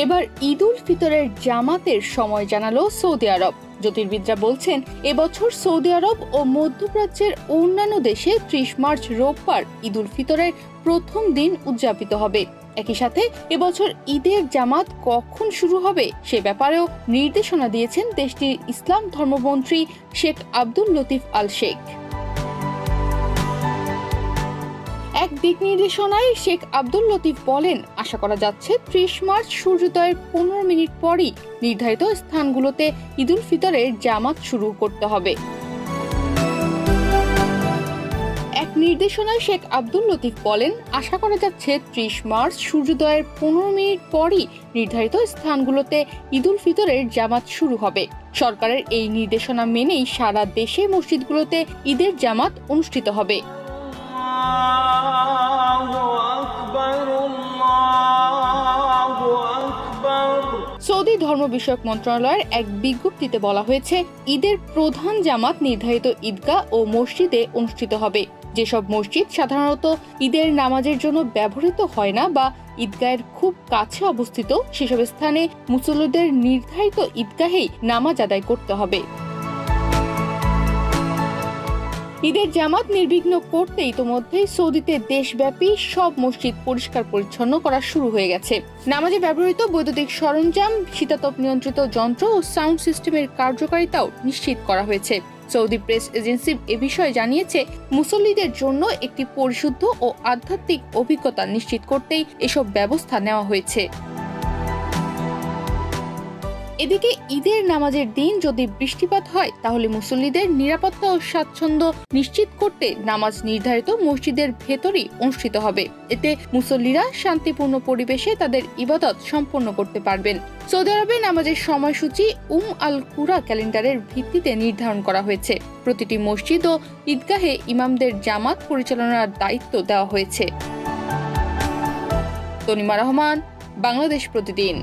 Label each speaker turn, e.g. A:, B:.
A: এবার ঈদ উল ফিতরের জামাতের সময় জানালো সৌদি আরব। জ্যোতির্বিদরা বলছেন, এবছর সৌদি আরব ও মধ্যপ্রাচ্যের অন্যান্য দেশে ৩০ মার্চ রোববার ঈদ উল ফিতরের প্রথম দিন উদযাপিত হবে। একই সাথে এবছর ঈদের জামাত কখন শুরু হবে সে ব্যাপারেও নির্দেশনা দিয়েছেন দেশটির ইসলাম ধর্মমন্ত্রী শেখ আব্দুল লতিফ আল শেখ। এক দিক নির্দেশনায় শেখ আব্দুল লতিফ বলেন, আশা করা যাচ্ছে ৩০ মার্চ সূর্যোদয়ের ১৫ মিনিট পরই নির্ধারিত স্থানগুলোতে ঈদ উল ফিতরের জামাত শুরু করতে হবে। এক নির্দেশনায় শেখ আব্দুল লতিফ বলেন, আশা করা যাচ্ছে ৩০ মার্চ সূর্যোদয়ের ১৫ মিনিট পরই নির্ধারিত স্থানগুলোতে ঈদ উল ফিতরের জামাত শুরু হবে। সরকারের এই নির্দেশনা মেনেই সারা দেশে মসজিদগুলোতে ঈদের জামাত অনুষ্ঠিত হবে। সৌদি ধর্ম বিষয়ক মন্ত্রণালয়ের এক বিজ্ঞপ্তিতে বলা হয়েছে, ঈদের প্রধান জামাত নির্ধারিত ঈদগাহ ও মসজিদে অনুষ্ঠিত হবে। যেসব মসজিদ সাধারণত ঈদের নামাজের জন্য ব্যবহৃত হয় না বা ঈদগাহের খুব কাছে অবস্থিত, সেসব স্থানে মুসল্লিদের নির্ধারিত ঈদগাহেই নামাজ আদায় করতে হবে। ঈদের জামাত নির্বিঘ্ন করতে ইতোমধ্যেই সৌদিতে দেশব্যাপী সব মসজিদ পরিষ্কার পরিচ্ছন্ন করা শুরু হয়ে গেছে। নামাজে ব্যবহৃত বৈদ্যুতিক সরঞ্জাম, শীতাতপ নিয়ন্ত্রিত যন্ত্র ও সাউন্ড সিস্টেমের কার্যকারিতাও নিশ্চিত করা হয়েছে। সৌদি প্রেস এজেন্সি এ বিষয়ে জানিয়েছে, মুসল্লিদের জন্য একটি পরিশুদ্ধ ও আধ্যাত্মিক অভিজ্ঞতা নিশ্চিত করতেই এসব ব্যবস্থা নেওয়া হয়েছে। এদিকে ঈদের নামাজের দিন যদি বৃষ্টিপাত হয় তাহলে মুসল্লিদের নিরাপত্তা ও স্বাচ্ছন্দ্য নিশ্চিত করতে নামাজ নির্ধারিত মসজিদের ভেতরেই অনুষ্ঠিত হবে। এতে মুসল্লিরা শান্তিপূর্ণ পরিবেশে তাদের ইবাদত সম্পন্ন করতে পারবেন। সৌদি আরবে নামাজের সময়সূচি আল কুরা ক্যালেন্ডারের ভিত্তিতে নির্ধারণ করা হয়েছে। প্রতিটি মসজিদ ও ঈদগাহে ইমামদের জামাত পরিচালনার দায়িত্ব দেওয়া হয়েছে। তনিমা রহমান, বাংলাদেশ প্রতিদিন।